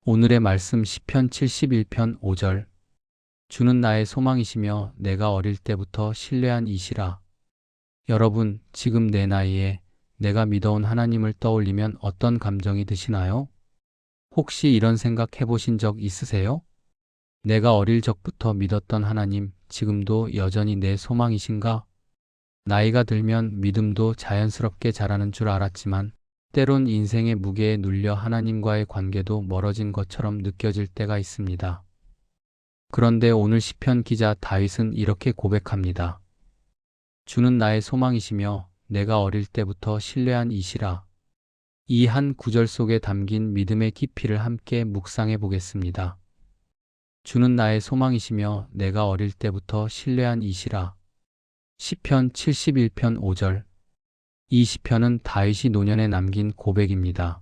오늘의 말씀 시편 71편 5절. 주는 나의 소망이시며 내가 어릴 때부터 신뢰한 이시라. 여러분, 지금 내 나이에 내가 믿어온 하나님을 떠올리면 어떤 감정이 드시나요? 혹시 이런 생각 해보신 적 있으세요? 내가 어릴 적부터 믿었던 하나님, 지금도 여전히 내 소망이신가? 나이가 들면 믿음도 자연스럽게 자라는 줄 알았지만 때론 인생의 무게에 눌려 하나님과의 관계도 멀어진 것처럼 느껴질 때가 있습니다. 그런데 오늘 시편 기자 다윗은 이렇게 고백합니다. 주는 나의 소망이시며 내가 어릴 때부터 신뢰한 이시라. 이 한 구절 속에 담긴 믿음의 깊이를 함께 묵상해 보겠습니다. 주는 나의 소망이시며 내가 어릴 때부터 신뢰한 이시라. 시편 71편 5절. 이 시편은 다윗이 노년에 남긴 고백입니다.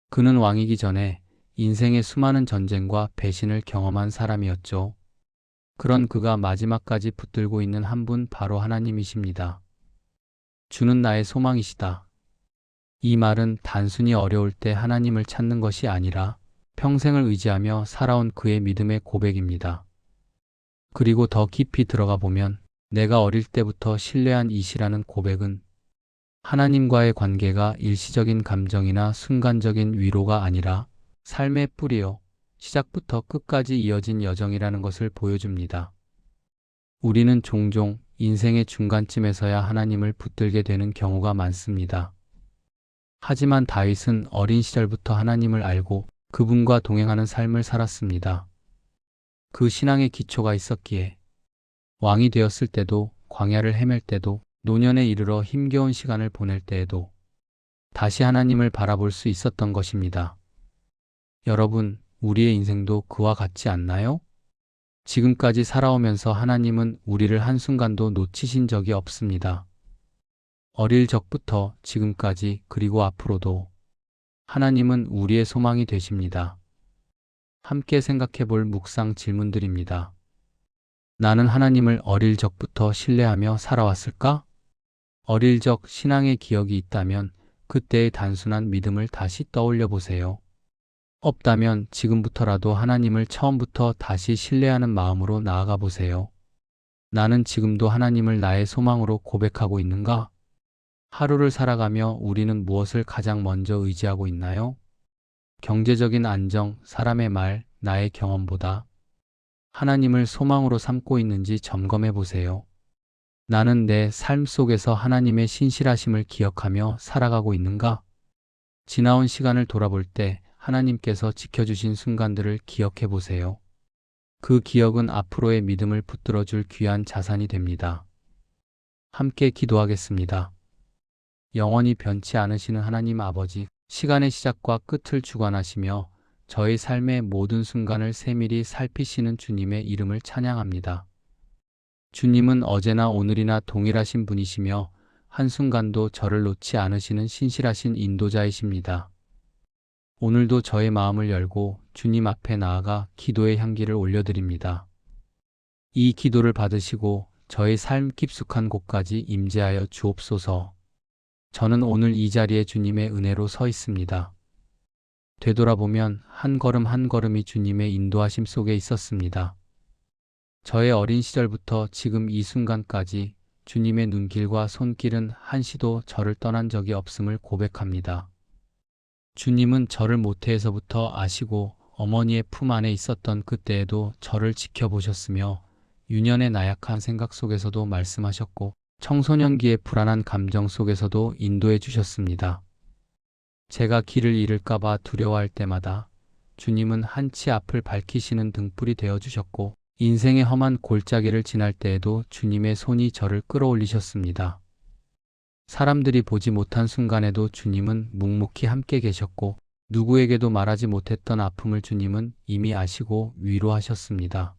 그는 왕이기 전에 인생의 수많은 전쟁과 배신을 경험한 사람이었죠. 그런 그가 마지막까지 붙들고 있는 한 분 바로 하나님이십니다. 주는 나의 소망이시다. 이 말은 단순히 어려울 때 하나님을 찾는 것이 아니라 평생을 의지하며 살아온 그의 믿음의 고백입니다. 그리고 더 깊이 들어가 보면 내가 어릴 때부터 신뢰한 이시라는 고백은 하나님과의 관계가 일시적인 감정이나 순간적인 위로가 아니라 삶의 뿌리요, 시작부터 끝까지 이어진 여정이라는 것을 보여줍니다. 우리는 종종 인생의 중간쯤에서야 하나님을 붙들게 되는 경우가 많습니다. 하지만 다윗은 어린 시절부터 하나님을 알고 그분과 동행하는 삶을 살았습니다. 그 신앙의 기초가 있었기에 왕이 되었을 때도, 광야를 헤맬 때도, 노년에 이르러 힘겨운 시간을 보낼 때에도 다시 하나님을 바라볼 수 있었던 것입니다. 여러분, 우리의 인생도 그와 같지 않나요? 지금까지 살아오면서 하나님은 우리를 한순간도 놓치신 적이 없습니다. 어릴 적부터 지금까지 그리고 앞으로도 하나님은 우리의 소망이 되십니다. 함께 생각해 볼 묵상 질문들입니다. 나는 하나님을 어릴 적부터 신뢰하며 살아왔을까? 어릴 적 신앙의 기억이 있다면 그때의 단순한 믿음을 다시 떠올려 보세요. 없다면 지금부터라도 하나님을 처음부터 다시 신뢰하는 마음으로 나아가 보세요. 나는 지금도 하나님을 나의 소망으로 고백하고 있는가? 하루를 살아가며 우리는 무엇을 가장 먼저 의지하고 있나요? 경제적인 안정, 사람의 말, 나의 경험보다 하나님을 소망으로 삼고 있는지 점검해 보세요. 나는 내 삶 속에서 하나님의 신실하심을 기억하며 살아가고 있는가? 지나온 시간을 돌아볼 때 하나님께서 지켜주신 순간들을 기억해 보세요. 그 기억은 앞으로의 믿음을 붙들어줄 귀한 자산이 됩니다. 함께 기도하겠습니다. 영원히 변치 않으시는 하나님 아버지, 시간의 시작과 끝을 주관하시며 저의 삶의 모든 순간을 세밀히 살피시는 주님의 이름을 찬양합니다. 주님은 어제나 오늘이나 동일하신 분이시며 한순간도 저를 놓지 않으시는 신실하신 인도자이십니다. 오늘도 저의 마음을 열고 주님 앞에 나아가 기도의 향기를 올려드립니다. 이 기도를 받으시고 저의 삶 깊숙한 곳까지 임재하여 주옵소서. 저는 오늘 이 자리에 주님의 은혜로 서 있습니다. 되돌아보면 한 걸음 한 걸음이 주님의 인도하심 속에 있었습니다. 저의 어린 시절부터 지금 이 순간까지 주님의 눈길과 손길은 한시도 저를 떠난 적이 없음을 고백합니다. 주님은 저를 모태에서부터 아시고 어머니의 품 안에 있었던 그때에도 저를 지켜보셨으며 유년의 나약한 생각 속에서도 말씀하셨고 청소년기의 불안한 감정 속에서도 인도해 주셨습니다. 제가 길을 잃을까 봐 두려워할 때마다 주님은 한치 앞을 밝히시는 등불이 되어 주셨고 인생의 험한 골짜기를 지날 때에도 주님의 손이 저를 끌어올리셨습니다. 사람들이 보지 못한 순간에도 주님은 묵묵히 함께 계셨고 누구에게도 말하지 못했던 아픔을 주님은 이미 아시고 위로하셨습니다.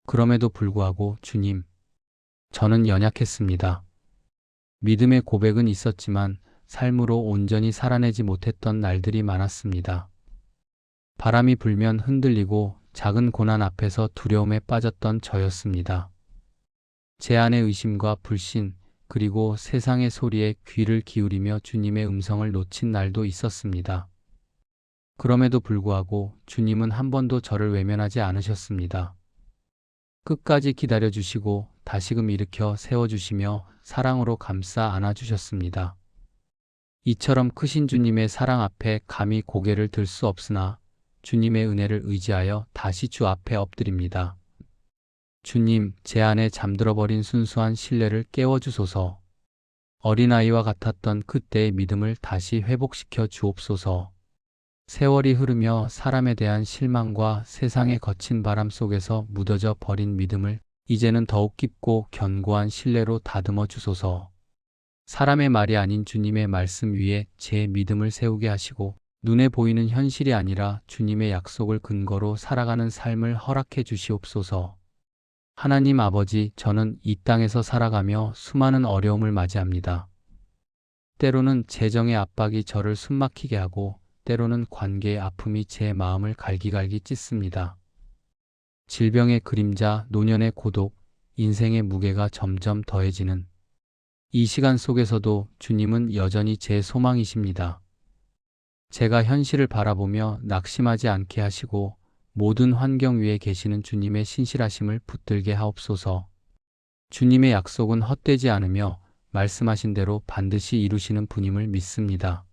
그럼에도 불구하고 주님, 저는 연약했습니다. 믿음의 고백은 있었지만 삶으로 온전히 살아내지 못했던 날들이 많았습니다. 바람이 불면 흔들리고 작은 고난 앞에서 두려움에 빠졌던 저였습니다. 제 안의 의심과 불신, 그리고 세상의 소리에 귀를 기울이며 주님의 음성을 놓친 날도 있었습니다. 그럼에도 불구하고 주님은 한 번도 저를 외면하지 않으셨습니다. 끝까지 기다려주시고 다시금 일으켜 세워주시며 사랑으로 감싸 안아주셨습니다. 이처럼 크신 주님의 사랑 앞에 감히 고개를 들 수 없으나 주님의 은혜를 의지하여 다시 주 앞에 엎드립니다. 주님, 제 안에 잠들어버린 순수한 신뢰를 깨워주소서. 어린아이와 같았던 그때의 믿음을 다시 회복시켜 주옵소서. 세월이 흐르며 사람에 대한 실망과 세상의 거친 바람 속에서 묻어져 버린 믿음을 이제는 더욱 깊고 견고한 신뢰로 다듬어 주소서. 사람의 말이 아닌 주님의 말씀 위에 제 믿음을 세우게 하시고 눈에 보이는 현실이 아니라 주님의 약속을 근거로 살아가는 삶을 허락해 주시옵소서. 하나님 아버지, 저는 이 땅에서 살아가며 수많은 어려움을 맞이합니다. 때로는 재정의 압박이 저를 숨막히게 하고 때로는 관계의 아픔이 제 마음을 갈기갈기 찢습니다. 질병의 그림자, 노년의 고독, 인생의 무게가 점점 더해지는 이 시간 속에서도 주님은 여전히 제 소망이십니다. 제가 현실을 바라보며 낙심하지 않게 하시고 모든 환경 위에 계시는 주님의 신실하심을 붙들게 하옵소서. 주님의 약속은 헛되지 않으며 말씀하신 대로 반드시 이루시는 분임을 믿습니다.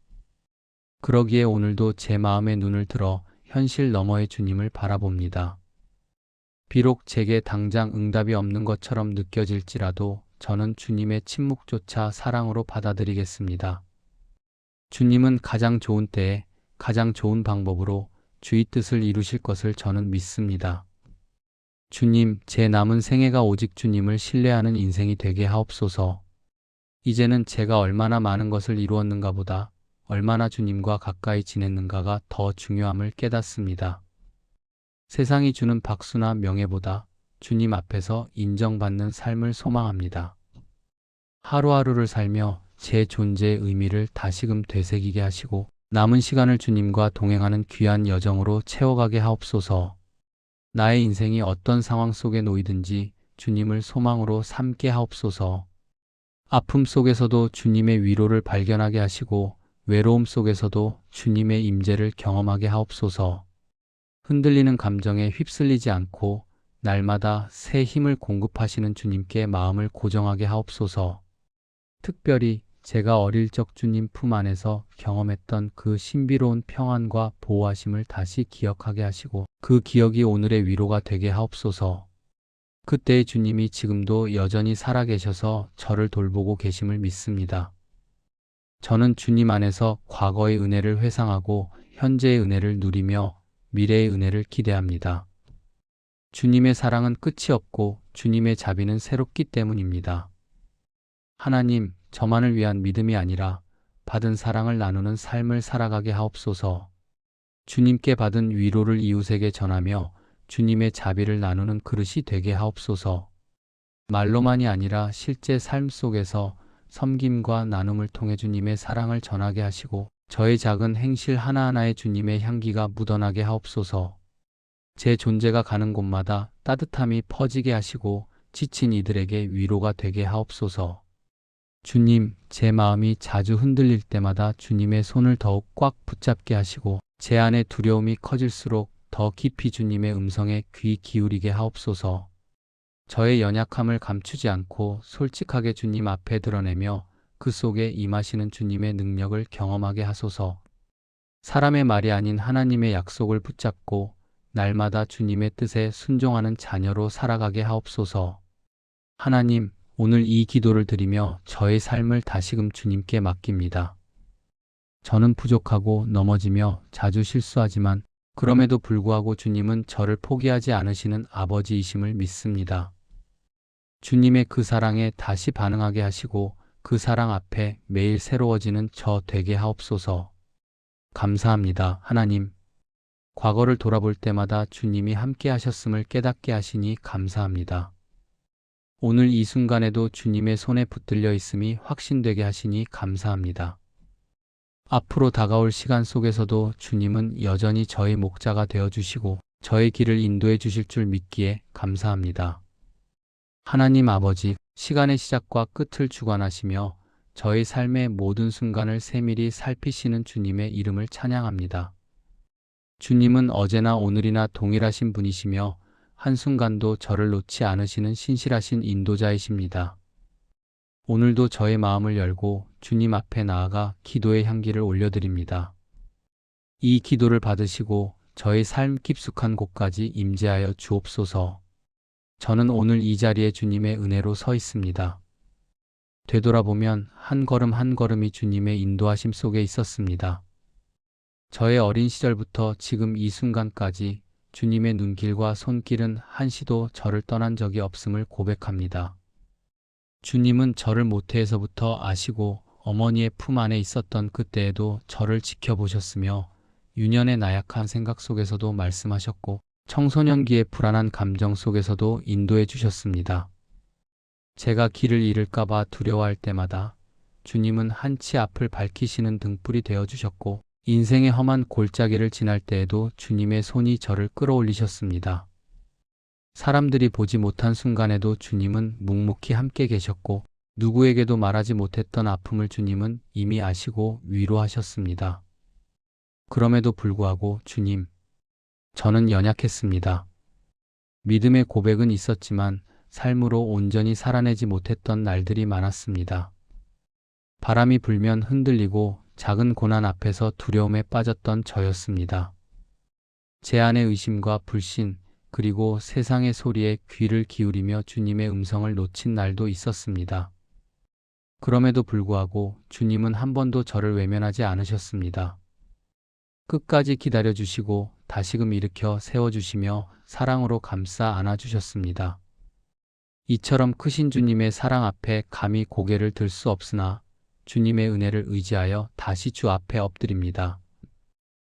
그러기에 오늘도 제 마음의 눈을 들어 현실 너머의 주님을 바라봅니다. 비록 제게 당장 응답이 없는 것처럼 느껴질지라도 저는 주님의 침묵조차 사랑으로 받아들이겠습니다. 주님은 가장 좋은 때에 가장 좋은 방법으로 주의 뜻을 이루실 것을 저는 믿습니다. 주님, 제 남은 생애가 오직 주님을 신뢰하는 인생이 되게 하옵소서. 이제는 제가 얼마나 많은 것을 이루었는가 보다 얼마나 주님과 가까이 지냈는가가 더 중요함을 깨닫습니다. 세상이 주는 박수나 명예보다 주님 앞에서 인정받는 삶을 소망합니다. 하루하루를 살며 제 존재의 의미를 다시금 되새기게 하시고 남은 시간을 주님과 동행하는 귀한 여정으로 채워가게 하옵소서. 나의 인생이 어떤 상황 속에 놓이든지 주님을 소망으로 삼게 하옵소서. 아픔 속에서도 주님의 위로를 발견하게 하시고 외로움 속에서도 주님의 임재를 경험하게 하옵소서. 흔들리는 감정에 휩쓸리지 않고 날마다 새 힘을 공급하시는 주님께 마음을 고정하게 하옵소서. 특별히 제가 어릴 적 주님 품 안에서 경험했던 그 신비로운 평안과 보호하심을 다시 기억하게 하시고 그 기억이 오늘의 위로가 되게 하옵소서. 그때의 주님이 지금도 여전히 살아계셔서 저를 돌보고 계심을 믿습니다. 저는 주님 안에서 과거의 은혜를 회상하고 현재의 은혜를 누리며 미래의 은혜를 기대합니다. 주님의 사랑은 끝이 없고 주님의 자비는 새롭기 때문입니다. 하나님, 저만을 위한 믿음이 아니라 받은 사랑을 나누는 삶을 살아가게 하옵소서. 주님께 받은 위로를 이웃에게 전하며 주님의 자비를 나누는 그릇이 되게 하옵소서. 말로만이 아니라 실제 삶 속에서 섬김과 나눔을 통해 주님의 사랑을 전하게 하시고 저의 작은 행실 하나하나에 주님의 향기가 묻어나게 하옵소서. 제 존재가 가는 곳마다 따뜻함이 퍼지게 하시고 지친 이들에게 위로가 되게 하옵소서. 주님, 제 마음이 자주 흔들릴 때마다 주님의 손을 더욱 꽉 붙잡게 하시고 제 안의 두려움이 커질수록 더 깊이 주님의 음성에 귀 기울이게 하옵소서. 저의 연약함을 감추지 않고 솔직하게 주님 앞에 드러내며 그 속에 임하시는 주님의 능력을 경험하게 하소서. 사람의 말이 아닌 하나님의 약속을 붙잡고 날마다 주님의 뜻에 순종하는 자녀로 살아가게 하옵소서. 하나님, 오늘 이 기도를 드리며 저의 삶을 다시금 주님께 맡깁니다. 저는 부족하고 넘어지며 자주 실수하지만 그럼에도 불구하고 주님은 저를 포기하지 않으시는 아버지이심을 믿습니다. 주님의 그 사랑에 다시 반응하게 하시고 그 사랑 앞에 매일 새로워지는 저 되게 하옵소서. 감사합니다, 하나님. 과거를 돌아볼 때마다 주님이 함께 하셨음을 깨닫게 하시니 감사합니다. 오늘 이 순간에도 주님의 손에 붙들려 있음이 확신되게 하시니 감사합니다. 앞으로 다가올 시간 속에서도 주님은 여전히 저의 목자가 되어주시고 저의 길을 인도해 주실 줄 믿기에 감사합니다. 하나님 아버지, 시간의 시작과 끝을 주관하시며 저의 삶의 모든 순간을 세밀히 살피시는 주님의 이름을 찬양합니다. 주님은 어제나 오늘이나 동일하신 분이시며 한순간도 저를 놓지 않으시는 신실하신 인도자이십니다. 오늘도 저의 마음을 열고 주님 앞에 나아가 기도의 향기를 올려드립니다. 이 기도를 받으시고 저의 삶 깊숙한 곳까지 임재하여 주옵소서. 저는 오늘 이 자리에 주님의 은혜로 서 있습니다. 되돌아보면 한 걸음 한 걸음이 주님의 인도하심 속에 있었습니다. 저의 어린 시절부터 지금 이 순간까지 주님의 눈길과 손길은 한시도 저를 떠난 적이 없음을 고백합니다. 주님은 저를 모태에서부터 아시고 어머니의 품 안에 있었던 그때에도 저를 지켜보셨으며 유년의 나약한 생각 속에서도 말씀하셨고 청소년기의 불안한 감정 속에서도 인도해 주셨습니다. 제가 길을 잃을까봐 두려워할 때마다 주님은 한치 앞을 밝히시는 등불이 되어 주셨고 인생의 험한 골짜기를 지날 때에도 주님의 손이 저를 끌어올리셨습니다. 사람들이 보지 못한 순간에도 주님은 묵묵히 함께 계셨고 누구에게도 말하지 못했던 아픔을 주님은 이미 아시고 위로하셨습니다. 그럼에도 불구하고 주님, 저는 연약했습니다. 믿음의 고백은 있었지만 삶으로 온전히 살아내지 못했던 날들이 많았습니다. 바람이 불면 흔들리고 작은 고난 앞에서 두려움에 빠졌던 저였습니다. 제 안의 의심과 불신, 그리고 세상의 소리에 귀를 기울이며 주님의 음성을 놓친 날도 있었습니다. 그럼에도 불구하고 주님은 한 번도 저를 외면하지 않으셨습니다. 끝까지 기다려주시고 다시금 일으켜 세워주시며 사랑으로 감싸 안아주셨습니다. 이처럼 크신 주님의 사랑 앞에 감히 고개를 들 수 없으나 주님의 은혜를 의지하여 다시 주 앞에 엎드립니다.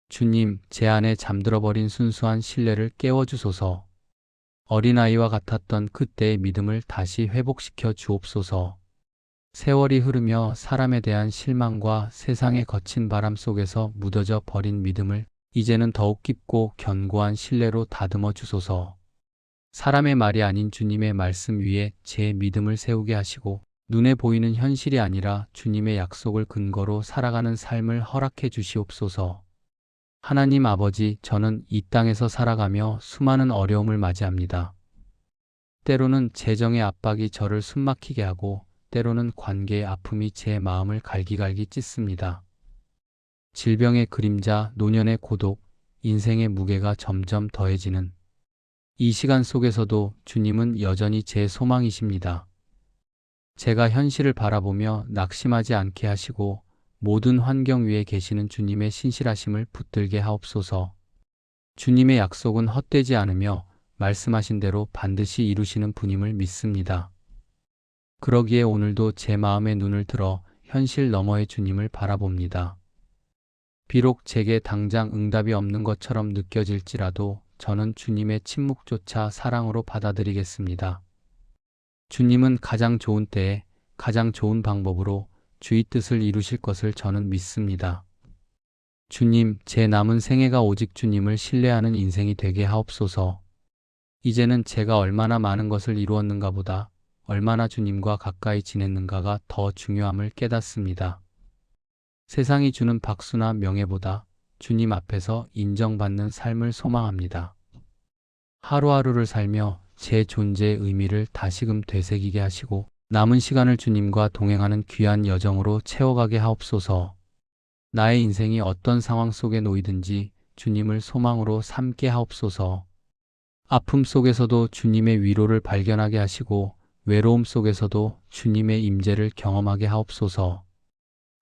주님, 제 안에 잠들어버린 순수한 신뢰를 깨워주소서. 어린아이와 같았던 그때의 믿음을 다시 회복시켜 주옵소서. 세월이 흐르며 사람에 대한 실망과 세상의 거친 바람 속에서 묻어져 버린 믿음을 이제는 더욱 깊고 견고한 신뢰로 다듬어 주소서. 사람의 말이 아닌 주님의 말씀 위에 제 믿음을 세우게 하시고 눈에 보이는 현실이 아니라 주님의 약속을 근거로 살아가는 삶을 허락해 주시옵소서. 하나님 아버지, 저는 이 땅에서 살아가며 수많은 어려움을 맞이합니다. 때로는 재정의 압박이 저를 숨막히게 하고 때로는 관계의 아픔이 제 마음을 갈기갈기 찢습니다. 질병의 그림자, 노년의 고독, 인생의 무게가 점점 더해지는 이 시간 속에서도 주님은 여전히 제 소망이십니다. 제가 현실을 바라보며 낙심하지 않게 하시고 모든 환경 위에 계시는 주님의 신실하심을 붙들게 하옵소서. 주님의 약속은 헛되지 않으며 말씀하신 대로 반드시 이루시는 분임을 믿습니다. 그러기에 오늘도 제 마음의 눈을 들어 현실 너머의 주님을 바라봅니다. 비록 제게 당장 응답이 없는 것처럼 느껴질지라도 저는 주님의 침묵조차 사랑으로 받아들이겠습니다. 주님은 가장 좋은 때에 가장 좋은 방법으로 주의 뜻을 이루실 것을 저는 믿습니다. 주님, 제 남은 생애가 오직 주님을 신뢰하는 인생이 되게 하옵소서. 이제는 제가 얼마나 많은 것을 이루었는가 보다 얼마나 주님과 가까이 지냈는가가 더 중요함을 깨닫습니다. 세상이 주는 박수나 명예보다 주님 앞에서 인정받는 삶을 소망합니다. 하루하루를 살며 제 존재의 의미를 다시금 되새기게 하시고 남은 시간을 주님과 동행하는 귀한 여정으로 채워가게 하옵소서. 나의 인생이 어떤 상황 속에 놓이든지 주님을 소망으로 삼게 하옵소서. 아픔 속에서도 주님의 위로를 발견하게 하시고 외로움 속에서도 주님의 임재를 경험하게 하옵소서.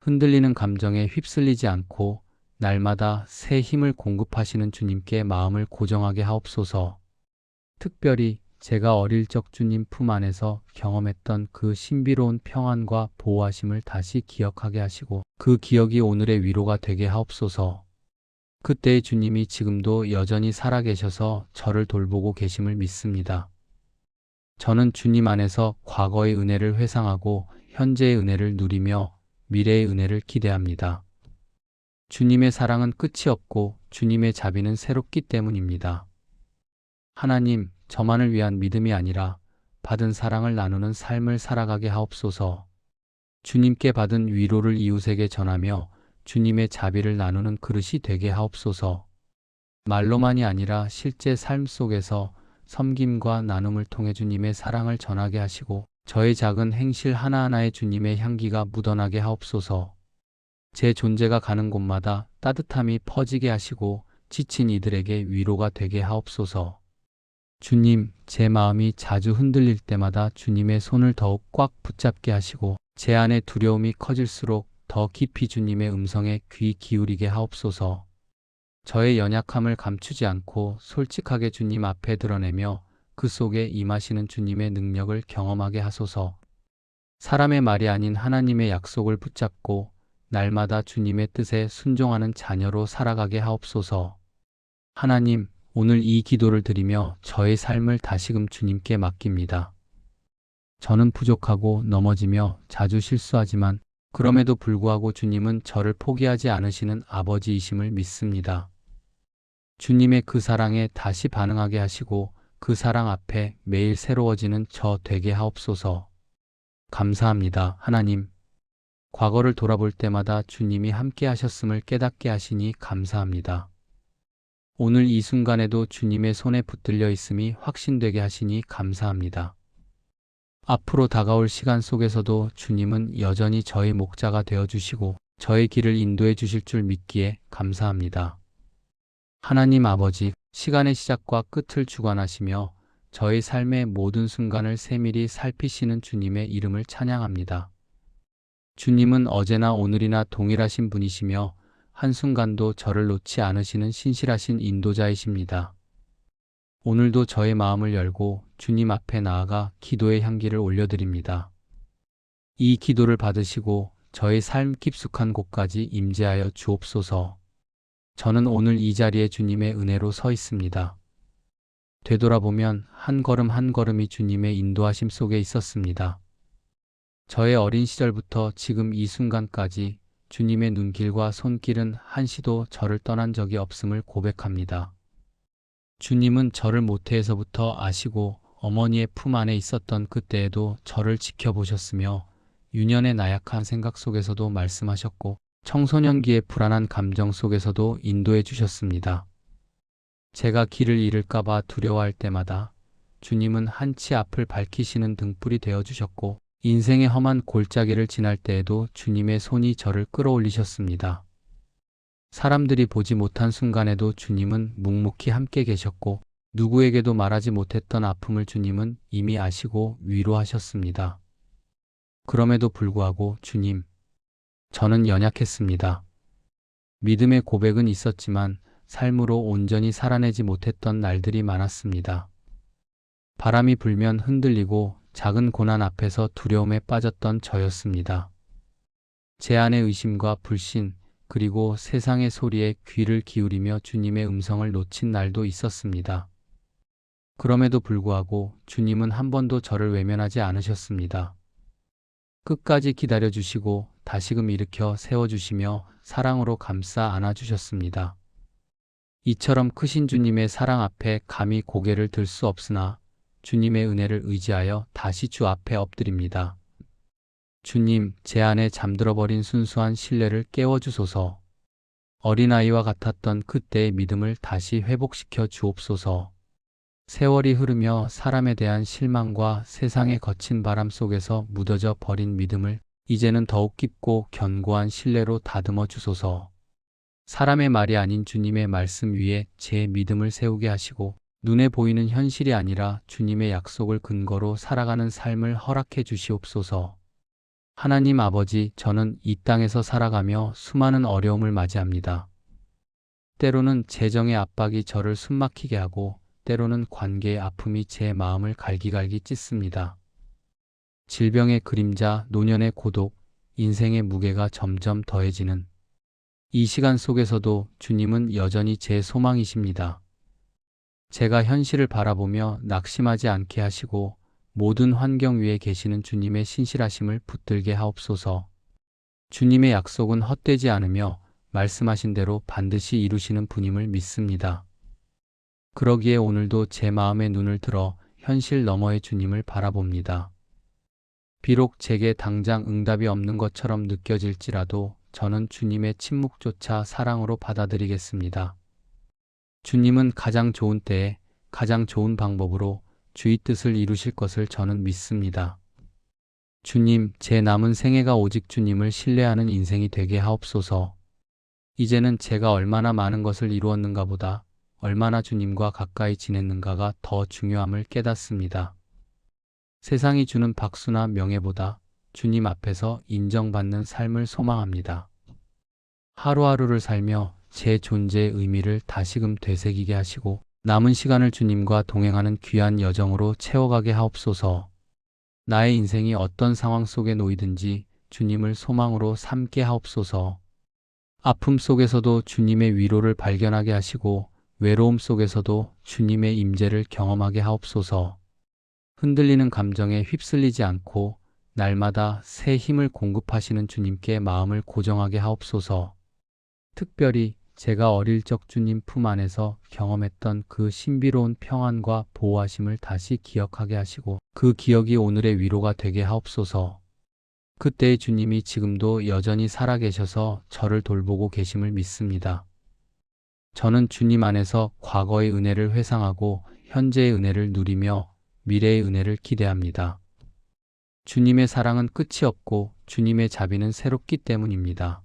흔들리는 감정에 휩쓸리지 않고 날마다 새 힘을 공급하시는 주님께 마음을 고정하게 하옵소서. 특별히 제가 어릴 적 주님 품 안에서 경험했던 그 신비로운 평안과 보호하심을 다시 기억하게 하시고 그 기억이 오늘의 위로가 되게 하옵소서. 그때의 주님이 지금도 여전히 살아계셔서 저를 돌보고 계심을 믿습니다. 저는 주님 안에서 과거의 은혜를 회상하고 현재의 은혜를 누리며 미래의 은혜를 기대합니다. 주님의 사랑은 끝이 없고 주님의 자비는 새롭기 때문입니다. 하나님, 저만을 위한 믿음이 아니라 받은 사랑을 나누는 삶을 살아가게 하옵소서. 주님께 받은 위로를 이웃에게 전하며 주님의 자비를 나누는 그릇이 되게 하옵소서. 말로만이 아니라 실제 삶 속에서 섬김과 나눔을 통해 주님의 사랑을 전하게 하시고 저의 작은 행실 하나하나에 주님의 향기가 묻어나게 하옵소서. 제 존재가 가는 곳마다 따뜻함이 퍼지게 하시고 지친 이들에게 위로가 되게 하옵소서. 주님, 제 마음이 자주 흔들릴 때마다 주님의 손을 더욱 꽉 붙잡게 하시고 제 안에 두려움이 커질수록 더 깊이 주님의 음성에 귀 기울이게 하옵소서. 저의 연약함을 감추지 않고 솔직하게 주님 앞에 드러내며 그 속에 임하시는 주님의 능력을 경험하게 하소서. 사람의 말이 아닌 하나님의 약속을 붙잡고 날마다 주님의 뜻에 순종하는 자녀로 살아가게 하옵소서. 하나님, 오늘 이 기도를 드리며 저의 삶을 다시금 주님께 맡깁니다. 저는 부족하고 넘어지며 자주 실수하지만 그럼에도 불구하고 주님은 저를 포기하지 않으시는 아버지이심을 믿습니다. 주님의 그 사랑에 다시 반응하게 하시고 그 사랑 앞에 매일 새로워지는 저 되게 하옵소서. 감사합니다, 하나님. 과거를 돌아볼 때마다 주님이 함께 하셨음을 깨닫게 하시니 감사합니다. 오늘 이 순간에도 주님의 손에 붙들려 있음이 확신되게 하시니 감사합니다. 앞으로 다가올 시간 속에서도 주님은 여전히 저의 목자가 되어주시고 저의 길을 인도해 주실 줄 믿기에 감사합니다. 하나님 아버지, 시간의 시작과 끝을 주관하시며 저의 삶의 모든 순간을 세밀히 살피시는 주님의 이름을 찬양합니다. 주님은 어제나 오늘이나 동일하신 분이시며 한순간도 저를 놓지 않으시는 신실하신 인도자이십니다. 오늘도 저의 마음을 열고 주님 앞에 나아가 기도의 향기를 올려드립니다. 이 기도를 받으시고 저의 삶 깊숙한 곳까지 임재하여 주옵소서. 저는 오늘 이 자리에 주님의 은혜로 서 있습니다. 되돌아보면 한 걸음 한 걸음이 주님의 인도하심 속에 있었습니다. 저의 어린 시절부터 지금 이 순간까지 주님의 눈길과 손길은 한시도 저를 떠난 적이 없음을 고백합니다. 주님은 저를 모태에서부터 아시고 어머니의 품 안에 있었던 그때에도 저를 지켜보셨으며 유년의 나약한 생각 속에서도 말씀하셨고 청소년기의 불안한 감정 속에서도 인도해 주셨습니다. 제가 길을 잃을까봐 두려워할 때마다 주님은 한치 앞을 밝히시는 등불이 되어 주셨고 인생의 험한 골짜기를 지날 때에도 주님의 손이 저를 끌어올리셨습니다. 사람들이 보지 못한 순간에도 주님은 묵묵히 함께 계셨고 누구에게도 말하지 못했던 아픔을 주님은 이미 아시고 위로하셨습니다. 그럼에도 불구하고 주님, 저는 연약했습니다. 믿음의 고백은 있었지만 삶으로 온전히 살아내지 못했던 날들이 많았습니다. 바람이 불면 흔들리고 작은 고난 앞에서 두려움에 빠졌던 저였습니다. 제 안의 의심과 불신, 그리고 세상의 소리에 귀를 기울이며 주님의 음성을 놓친 날도 있었습니다. 그럼에도 불구하고 주님은 한 번도 저를 외면하지 않으셨습니다. 끝까지 기다려주시고 다시금 일으켜 세워주시며 사랑으로 감싸 안아주셨습니다. 이처럼 크신 주님의 사랑 앞에 감히 고개를 들 수 없으나 주님의 은혜를 의지하여 다시 주 앞에 엎드립니다. 주님, 제 안에 잠들어버린 순수한 신뢰를 깨워주소서. 어린아이와 같았던 그때의 믿음을 다시 회복시켜 주옵소서. 세월이 흐르며 사람에 대한 실망과 세상의 거친 바람 속에서 묻어져 버린 믿음을 이제는 더욱 깊고 견고한 신뢰로 다듬어 주소서. 사람의 말이 아닌 주님의 말씀 위에 제 믿음을 세우게 하시고 눈에 보이는 현실이 아니라 주님의 약속을 근거로 살아가는 삶을 허락해 주시옵소서. 하나님 아버지, 저는 이 땅에서 살아가며 수많은 어려움을 맞이합니다. 때로는 재정의 압박이 저를 숨막히게 하고 때로는 관계의 아픔이 제 마음을 갈기갈기 찢습니다. 질병의 그림자, 노년의 고독, 인생의 무게가 점점 더해지는 이 시간 속에서도 주님은 여전히 제 소망이십니다. 제가 현실을 바라보며 낙심하지 않게 하시고 모든 환경 위에 계시는 주님의 신실하심을 붙들게 하옵소서. 주님의 약속은 헛되지 않으며 말씀하신 대로 반드시 이루시는 분임을 믿습니다. 그러기에 오늘도 제 마음의 눈을 들어 현실 너머의 주님을 바라봅니다. 비록 제게 당장 응답이 없는 것처럼 느껴질지라도 저는 주님의 침묵조차 사랑으로 받아들이겠습니다. 주님은 가장 좋은 때에 가장 좋은 방법으로 주의 뜻을 이루실 것을 저는 믿습니다. 주님, 제 남은 생애가 오직 주님을 신뢰하는 인생이 되게 하옵소서. 이제는 제가 얼마나 많은 것을 이루었는가 보다 얼마나 주님과 가까이 지냈는가가 더 중요함을 깨닫습니다. 세상이 주는 박수나 명예보다 주님 앞에서 인정받는 삶을 소망합니다. 하루하루를 살며 제 존재의 의미를 다시금 되새기게 하시고 남은 시간을 주님과 동행하는 귀한 여정으로 채워가게 하옵소서. 나의 인생이 어떤 상황 속에 놓이든지 주님을 소망으로 삼게 하옵소서. 아픔 속에서도 주님의 위로를 발견하게 하시고 외로움 속에서도 주님의 임재를 경험하게 하옵소서. 흔들리는 감정에 휩쓸리지 않고 날마다 새 힘을 공급하시는 주님께 마음을 고정하게 하옵소서. 특별히 제가 어릴 적 주님 품 안에서 경험했던 그 신비로운 평안과 보호하심을 다시 기억하게 하시고 그 기억이 오늘의 위로가 되게 하옵소서. 그때의 주님이 지금도 여전히 살아계셔서 저를 돌보고 계심을 믿습니다. 저는 주님 안에서 과거의 은혜를 회상하고 현재의 은혜를 누리며 미래의 은혜를 기대합니다. 주님의 사랑은 끝이 없고 주님의 자비는 새롭기 때문입니다.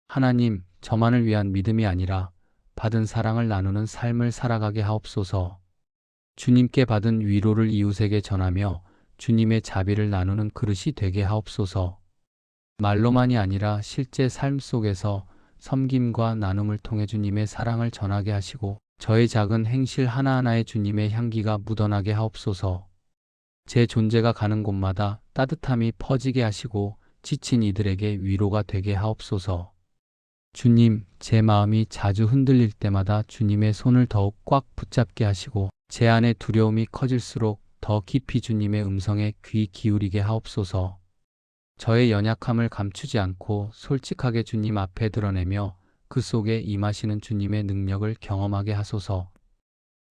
하나님, 저만을 위한 믿음이 아니라 받은 사랑을 나누는 삶을 살아가게 하옵소서. 주님께 받은 위로를 이웃에게 전하며 주님의 자비를 나누는 그릇이 되게 하옵소서. 말로만이 아니라 실제 삶 속에서 섬김과 나눔을 통해 주님의 사랑을 전하게 하시고 저의 작은 행실 하나하나에 주님의 향기가 묻어나게 하옵소서. 제 존재가 가는 곳마다 따뜻함이 퍼지게 하시고 지친 이들에게 위로가 되게 하옵소서. 주님, 제 마음이 자주 흔들릴 때마다 주님의 손을 더욱 꽉 붙잡게 하시고 제 안의 두려움이 커질수록 더 깊이 주님의 음성에 귀 기울이게 하옵소서. 저의 연약함을 감추지 않고 솔직하게 주님 앞에 드러내며 그 속에 임하시는 주님의 능력을 경험하게 하소서.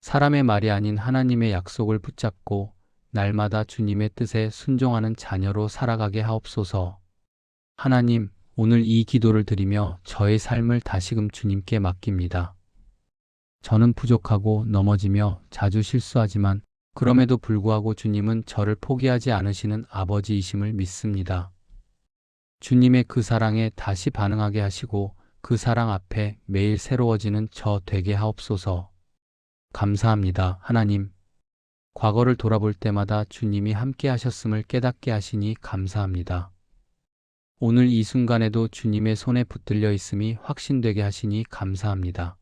사람의 말이 아닌 하나님의 약속을 붙잡고 날마다 주님의 뜻에 순종하는 자녀로 살아가게 하옵소서. 하나님, 오늘 이 기도를 드리며 저의 삶을 다시금 주님께 맡깁니다. 저는 부족하고 넘어지며 자주 실수하지만 그럼에도 불구하고 주님은 저를 포기하지 않으시는 아버지이심을 믿습니다. 주님의 그 사랑에 다시 반응하게 하시고 그 사랑 앞에 매일 새로워지는 저 되게 하옵소서. 감사합니다, 하나님. 과거를 돌아볼 때마다 주님이 함께 하셨음을 깨닫게 하시니 감사합니다. 오늘 이 순간에도 주님의 손에 붙들려 있음이 확신되게 하시니 감사합니다.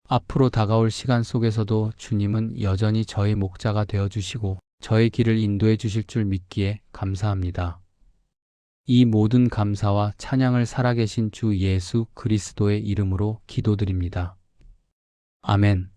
앞으로 다가올 시간 속에서도 주님은 여전히 저의 목자가 되어주시고 저의 길을 인도해 주실 줄 믿기에 감사합니다. 이 모든 감사와 찬양을 살아계신 주 예수 그리스도의 이름으로 기도드립니다. 아멘.